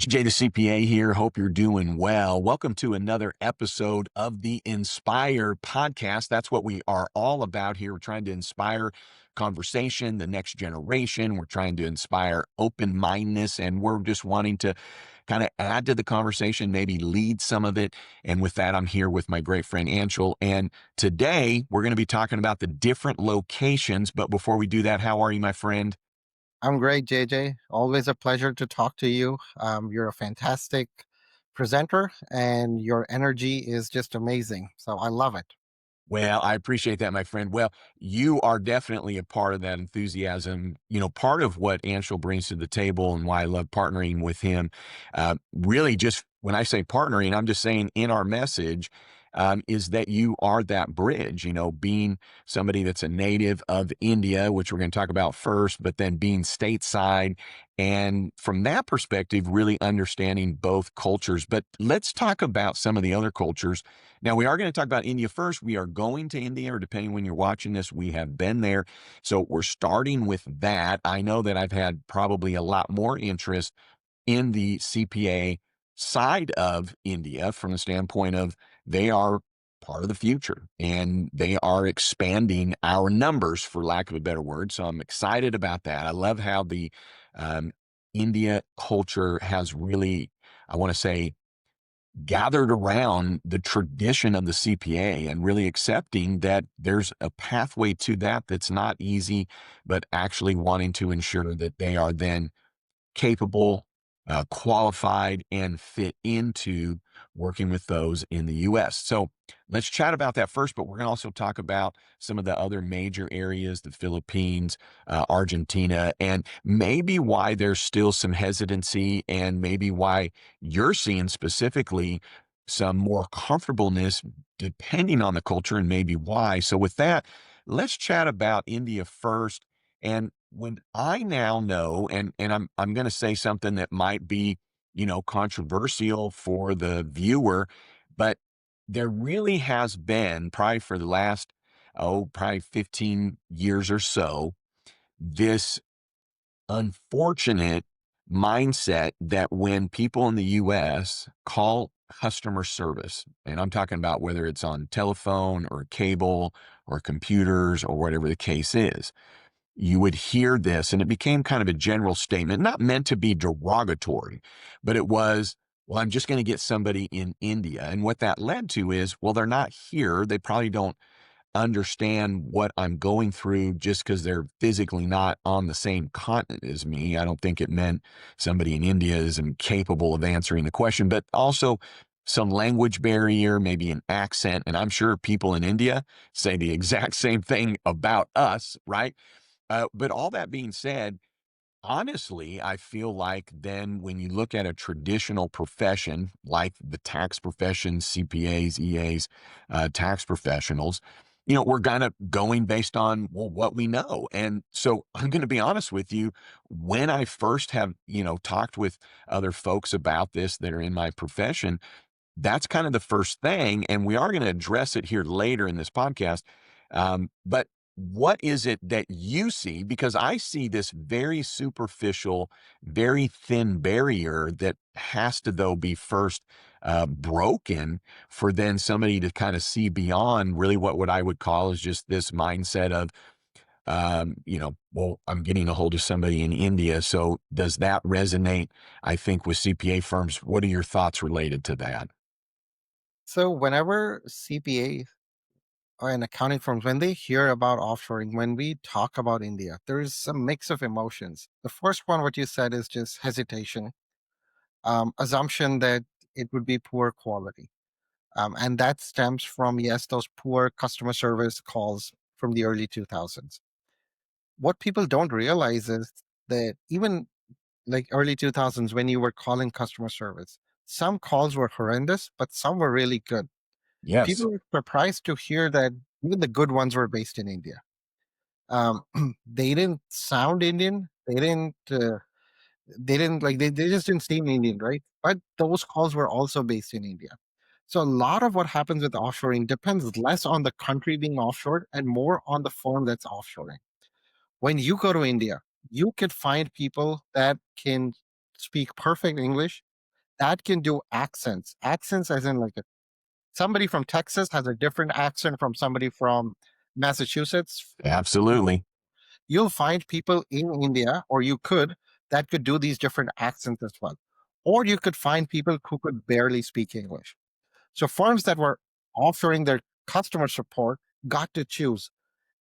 Jay the CPA here. Hope you're doing well. Welcome to another episode of the Inspire podcast. That's what we are all about here. We're trying to inspire conversation, the next generation. We're trying to inspire open mindedness, and we're just wanting to kind of add to the conversation, maybe lead some of it. And with that, I'm here with my great friend Anshul. And today we're going to be talking about the different locations. But before we do that, how are you, my friend? I'm great, JJ. Always a pleasure to talk to you. You're a fantastic presenter, and your energy is just amazing. So I love it. Well, I appreciate that, my friend. Well, you are definitely a part of that enthusiasm. Part of what Anshul brings to the table and why I love partnering with him, really just when I say partnering, I'm just saying in our message, is that you are that bridge, being somebody that's a native of India, which we're going to talk about first, but then being stateside. And from that perspective, really understanding both cultures. But let's talk about some of the other cultures. Now, we are going to talk about India first. We are going to India, or depending when you're watching this, we have been there. So we're starting with that. I know that I've had probably a lot more interest in the CPA side of India from the standpoint of they are part of the future and they are expanding our numbers, for lack of a better word. So I'm excited about that. I love how the um, India culture has really, I want to say, gathered around the tradition of the CPA and really accepting that there's a pathway to that that's not easy, but actually wanting to ensure that they are then capable, qualified, and fit into working with those in the US. So let's chat about that first, but we're going to also talk about some of the other major areas, the Philippines, Argentina, and maybe why there's still some hesitancy and maybe why you're seeing specifically some more comfortableness depending on the culture and maybe why. So with that, let's chat about India first. And when I now know, and I'm going to say something that might be, controversial for the viewer, but there really has been probably for the last, probably 15 years or so, this unfortunate mindset that when people in the US call customer service, and I'm talking about whether it's on telephone or cable or computers or whatever the case is, you would hear this, and it became kind of a general statement, not meant to be derogatory, but it was, well, I'm just going to get somebody in India. And what that led to is, well, they're not here. They probably don't understand what I'm going through just because they're physically not on the same continent as me. I don't think it meant somebody in India is incapable of answering the question, but also some language barrier, maybe an accent. And I'm sure people in India say the exact same thing about us, right? But all that being said, honestly, I feel like then when you look at a traditional profession like the tax profession, CPAs, EAs, tax professionals, we're kind of going based on, well, what we know. And so I'm going to be honest with you. When I first have, talked with other folks about this that are in my profession, that's kind of the first thing. And we are going to address it here later in this podcast. But what is it that you see? Because I see this very superficial, very thin barrier that has to, though, be first broken for then somebody to kind of see beyond really what I would call is just this mindset of, well, I'm getting a hold of somebody in India. So does that resonate, I think, with CPA firms? What are your thoughts related to that? So whenever CPA and accounting firms, when they hear about offshoring, when we talk about India, there is a mix of emotions. The first one, what you said, is just hesitation, assumption that it would be poor quality. And that stems from, yes, those poor customer service calls from the early 2000s. What people don't realize is that even like early 2000s, when you were calling customer service, some calls were horrendous, but some were really good. Yes. People were surprised to hear that even the good ones were based in India. Um, they didn't sound Indian. They didn't like they just didn't seem Indian, right? But those calls were also based in India. So a lot of what happens with offshoring depends less on the country being offshored and more on the firm that's offshoring. When you go to India, you could find people that can speak perfect English, that can do accents. Accents as in like somebody from Texas has a different accent from somebody from Massachusetts. Absolutely. You'll find people in India, or you could, that could do these different accents as well. Or you could find people who could barely speak English. So firms that were offering their customer support got to choose.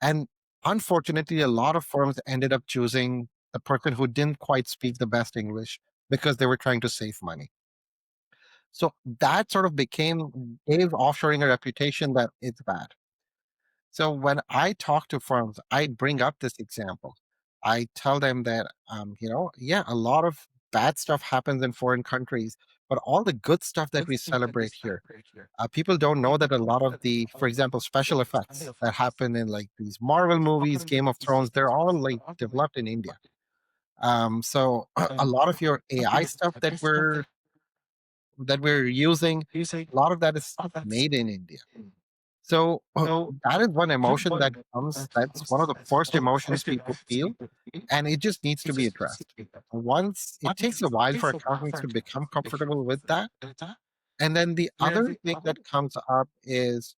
And unfortunately, a lot of firms ended up choosing the person who didn't quite speak the best English because they were trying to save money. So that sort of gave offshoring a reputation that it's bad. So when I talk to firms, I bring up this example. I tell them that, yeah, a lot of bad stuff happens in foreign countries, but all the good stuff that we celebrate here, people don't know that a lot of the, for example, special effects that happen in like these Marvel movies, Game of Thrones, they're all like developed in India. So a lot of your AI stuff that we're using, a lot of that is made in India. So that is one emotion that comes. That's one of the first emotions people feel, and it just needs to be addressed. Once it takes a while for accountants to become comfortable with that, and then the other thing that comes up is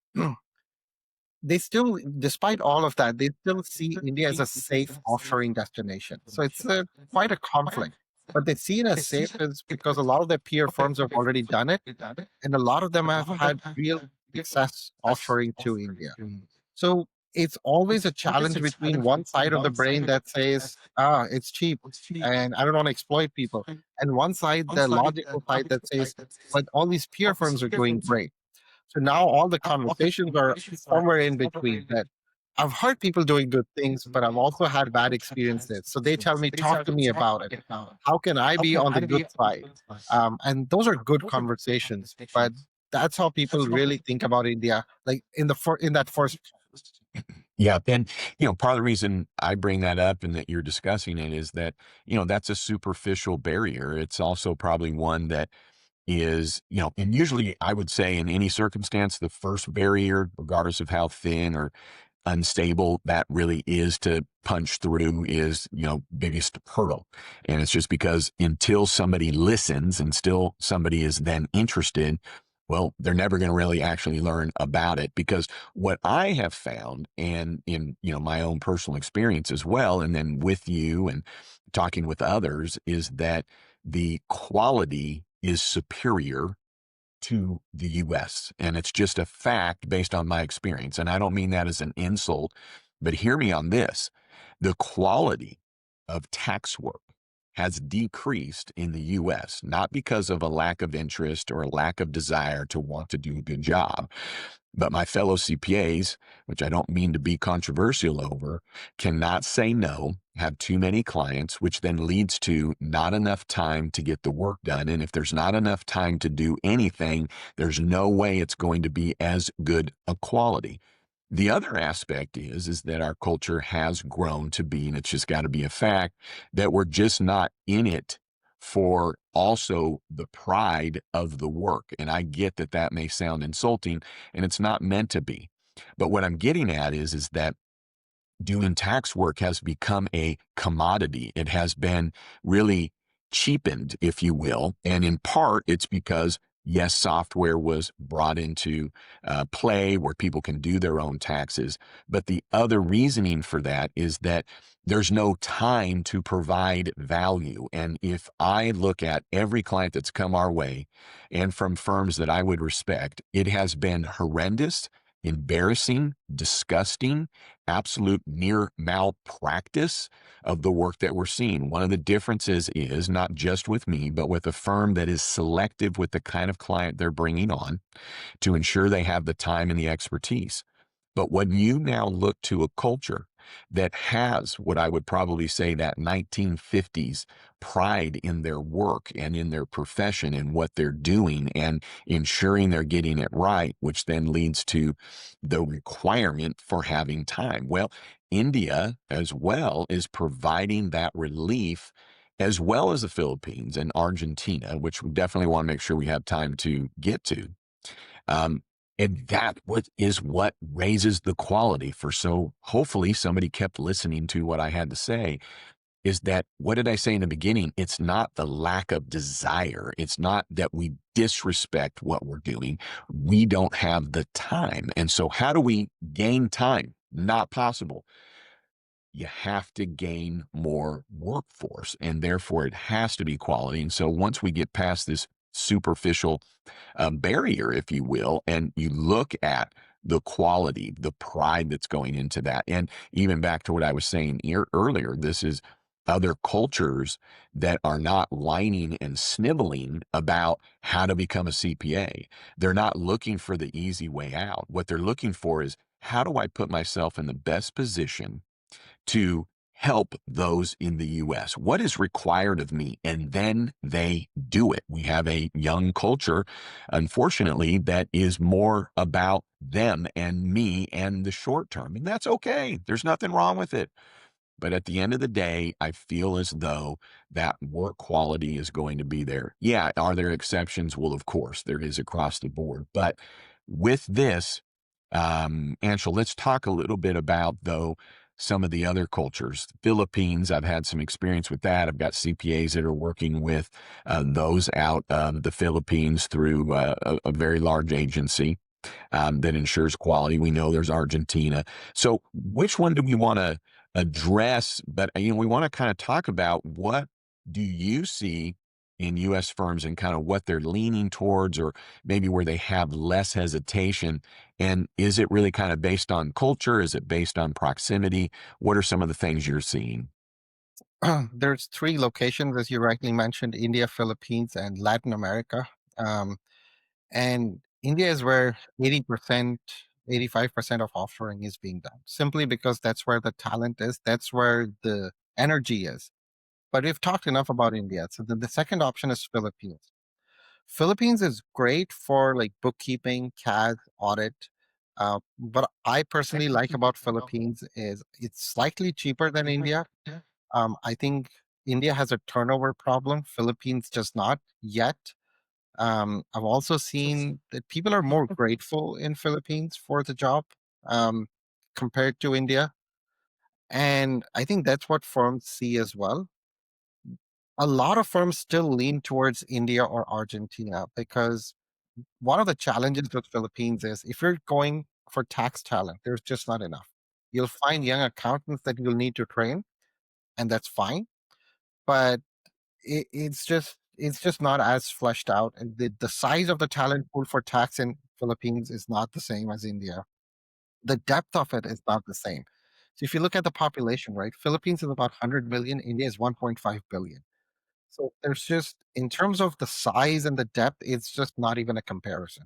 they still, despite all of that, they still see India as a safe offshoring destination. So it's quite a conflict. But they see it as safe is because a lot of their peer firms have already done it, and a lot of them have had real success offshoring to India. So it's always a challenge between one side of the brain that says, it's cheap and I don't want to exploit people, and one side, the logical side that says, but all these peer firms are doing great. So now all the conversations are somewhere in between that I've heard people doing good things, but I've also had bad experiences. So they tell me, talk to me about it. How can I be on the good side? And those are good conversations, but that's how people really think about India, like in that first. Yeah. And, part of the reason I bring that up and that you're discussing it is that, that's a superficial barrier. It's also probably one that is, and usually I would say in any circumstance, the first barrier, regardless of how thin or unstable that really is to punch through, is, biggest hurdle. And it's just because until somebody listens and still somebody is then interested, well, they're never going to really actually learn about it. Because what I have found, and in, my own personal experience as well, and then with you and talking with others, is that the quality is superior to the US. And it's just a fact based on my experience. And I don't mean that as an insult, but hear me on this. The quality of tax work has decreased in the US, not because of a lack of interest or a lack of desire to want to do a good job, but my fellow CPAs, which I don't mean to be controversial over, cannot say no, have too many clients, which then leads to not enough time to get the work done. And if there's not enough time to do anything, there's no way it's going to be as good a quality. The other aspect is that our culture has grown to be, and it's just got to be a fact, that we're just not in it for also the pride of the work. And I get that that may sound insulting, and it's not meant to be. But what I'm getting at is that doing tax work has become a commodity. It has been really cheapened, if you will. And in part, it's because, yes, software was brought into play where people can do their own taxes. But the other reasoning for that is that there's no time to provide value. And if I look at every client that's come our way and from firms that I would respect, it has been horrendous, embarrassing, disgusting, absolute near malpractice of the work that we're seeing. One of the differences is not just with me, but with a firm that is selective with the kind of client they're bringing on to ensure they have the time and the expertise. But when you now look to a culture that has what I would probably say that 1950s pride in their work and in their profession and what they're doing and ensuring they're getting it right, which then leads to the requirement for having time. Well, India as well is providing that relief, as well as the Philippines and Argentina, which we definitely want to make sure we have time to get to. Um, and that what raises the quality for. So hopefully somebody kept listening to what I had to say, is that what did I say in the beginning? It's not the lack of desire. It's not that we disrespect what we're doing. We don't have the time. And so, how do we gain time? Not possible. You have to gain more workforce, and therefore it has to be quality. And so, once we get past this superficial barrier, if you will, and you look at the quality, the pride that's going into that. And even back to what I was saying earlier, this is other cultures that are not whining and sniveling about how to become a CPA. They're not looking for the easy way out. What they're looking for is, how do I put myself in the best position to help those in the US? What is required of me? And then they do it. We have a young culture, unfortunately, that is more about them and me and the short term. And that's okay. There's nothing wrong with it. But at the end of the day, I feel as though that work quality is going to be there. Yeah, are there exceptions? Well, of course, there is across the board. But with this, Anshul, let's talk a little bit about, though, some of the other cultures. Philippines, I've had some experience with that. I've got CPAs that are working with those out of the Philippines through a very large agency that ensures quality. We know there's Argentina. So, which one do we want to address? But we want to kind of talk about, what do you see in U.S. firms and kind of what they're leaning towards, or maybe where they have less hesitation. And is it really kind of based on culture? Is it based on proximity? What are some of the things you're seeing? There's three locations, as you rightly mentioned: India, Philippines, and Latin America. Um, and India is where 80%, 85% of offshoring is being done, simply because that's where the talent is, that's where the energy is. But we've talked enough about India. So the second option is Philippines. Philippines is great for like bookkeeping, CAD, audit. What I personally like about Philippines is it's slightly cheaper than India. I think India has a turnover problem. Philippines does not yet. I've also seen that people are more grateful in Philippines for the job um, compared to India, and I think that's what firms see as well. A lot of firms still lean towards India or Argentina because one of the challenges with Philippines is, if you're going for tax talent, there's just not enough. You'll find young accountants that you'll need to train, and that's fine. But it's just not as fleshed out, and the size of the talent pool for tax in Philippines is not the same as India. The depth of it is not the same. So if you look at the population, right, Philippines is about 100 million, India is 1.5 billion. So there's just, in terms of the size and the depth, it's just not even a comparison.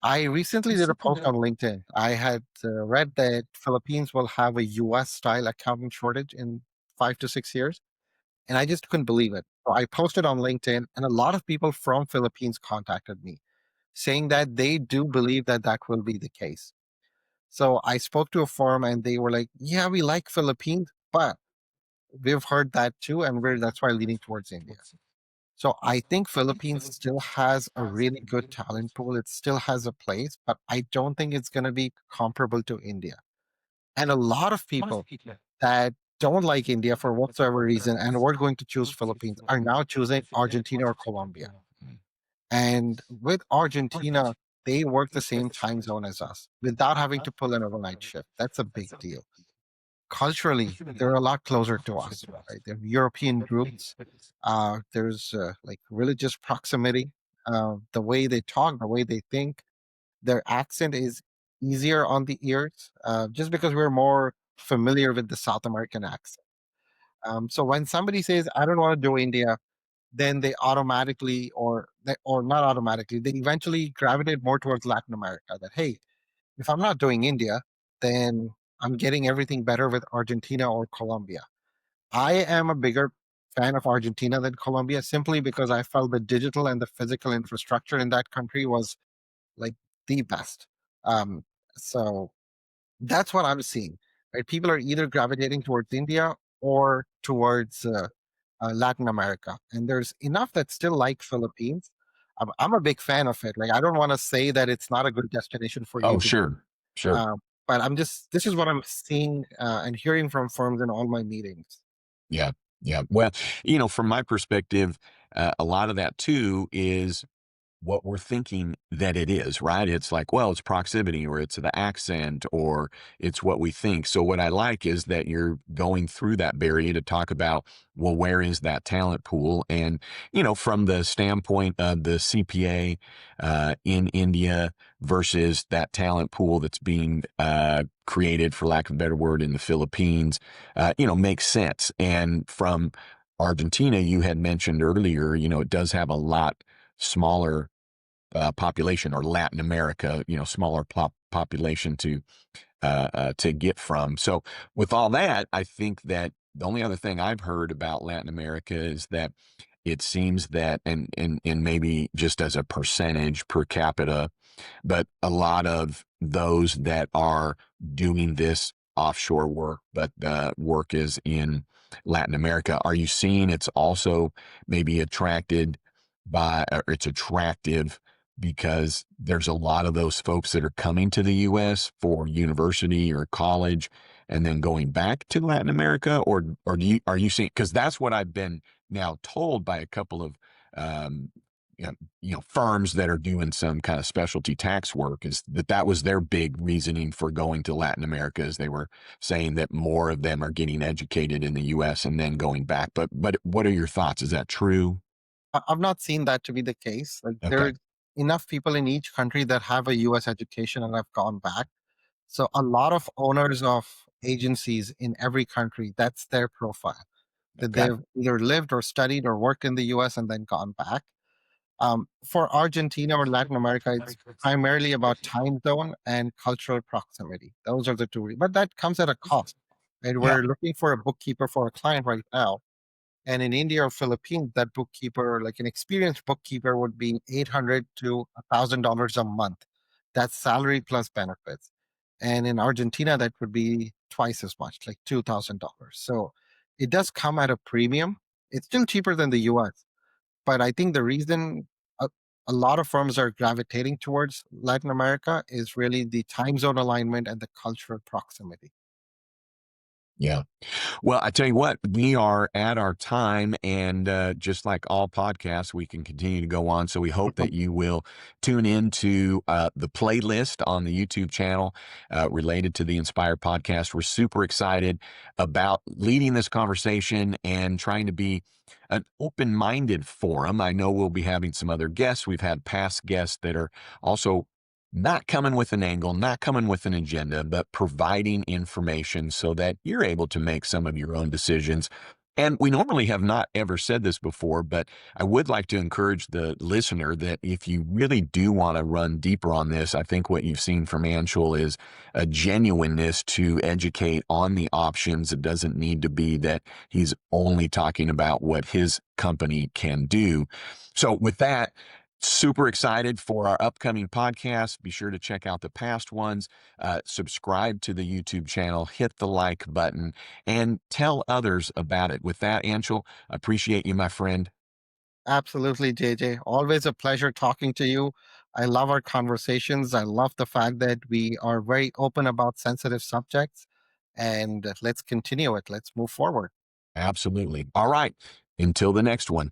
I recently did a post on LinkedIn. I had read that Philippines will have a US style accountant shortage in 5 to 6 years, and I just couldn't believe it. So I posted on LinkedIn, and a lot of people from Philippines contacted me saying that they do believe that that will be the case. So I spoke to a firm, and they were like, "Yeah, we like Philippines, but we've heard that too, and that's why leaning towards India." So I think Philippines still has a really good talent pool. It still has a place, but I don't think it's going to be comparable to India. And a lot of people that don't like India for whatsoever reason and were going to choose Philippines are now choosing Argentina or Colombia. And with Argentina, they work the same time zone as us without having to pull an overnight shift. That's a big deal. Culturally, they're a lot closer to us, right? They're European groups. There's like religious proximity. The way they talk, the way they think, their accent is easier on the ears, just because we're more familiar with the South American accent. So when somebody says, "I don't want to do India," then they automatically, or not automatically, they eventually gravitate more towards Latin America. That, hey, if I'm not doing India, then I'm getting everything better with Argentina or Colombia. I am a bigger fan of Argentina than Colombia, simply because I felt the digital and the physical infrastructure in that country was like the best. Um, so that's what I'm seeing. Right, people are either gravitating towards India or towards Latin America, and there's enough that still like Philippines. I'm a big fan of it. Like, I don't want to say that it's not a good destination for you Oh, to, sure, sure. but I'm just, this is what I'm seeing and hearing from firms in all my meetings. Yeah. Yeah. Well, from my perspective, a lot of that too is what we're thinking that it is, right? It's like, well, it's proximity or it's the accent or it's what we think. So, what I like is that you're going through that barrier to talk about, well, where is that talent pool? And, from the standpoint of the CPA in India versus that talent pool that's being created, for lack of a better word, in the Philippines, makes sense. And from Argentina, you had mentioned earlier, it does have a lot smaller population, or Latin America, smaller population to get from. So with all that, I think that the only other thing I've heard about Latin America is that it seems that, and maybe just as a percentage per capita, but a lot of those that are doing this offshore work, but the work is in Latin America. Are you seeing it's also maybe attracted by, or it's attractive because there's a lot of those folks that are coming to the US for university or college and then going back to Latin America? Or are you seeing, because that's what I've been now told by a couple of um, you know, firms that are doing some kind of specialty tax work, is that was their big reasoning for going to Latin America, is they were saying that more of them are getting educated in the US and then going back. But what are your thoughts? Is that true? I've not seen that to be the case. Like there Okay. are enough people in each country that have a US education and have gone back. So a lot of owners of agencies in every country, that's their profile, that Okay. they've either lived or studied or worked in the US and then gone back. For Argentina or Latin America, it's primarily about time zone and cultural proximity. Those are the two. But that comes at a cost. And Yeah. we're looking for a bookkeeper for a client right now. And in India or Philippines, that bookkeeper, like an experienced bookkeeper, would be $800 to $1,000 a month. That's salary plus benefits. And in Argentina, that would be twice as much, like $2,000. So it does come at a premium. It's still cheaper than the US. But I think the reason a, a lot of firms are gravitating towards Latin America is really the time zone alignment and the cultural proximity. Yeah. Well, I tell you what, we are at our time, and just like all podcasts, we can continue to go on. So we hope that you will tune into the playlist on the YouTube channel related to the Inspire podcast. We're super excited about leading this conversation and trying to be an open-minded forum. I know we'll be having some other guests. We've had past guests that are also not coming with an angle, not coming with an agenda, but providing information so that you're able to make some of your own decisions. And we normally have not ever said this before, but I would like to encourage the listener that if you really do want to run deeper on this, I think what you've seen from Anshul is a genuineness to educate on the options. It doesn't need to be that he's only talking about what his company can do. So with that, super excited for our upcoming podcast. Be sure to check out the past ones, subscribe to the YouTube channel, hit the like button, and tell others about it. With that, Anshul, I appreciate you, my friend. Absolutely, JJ. Always a pleasure talking to you. I love our conversations. I love the fact that we are very open about sensitive subjects. And let's continue it. Let's move forward. Absolutely. All right. Until the next one.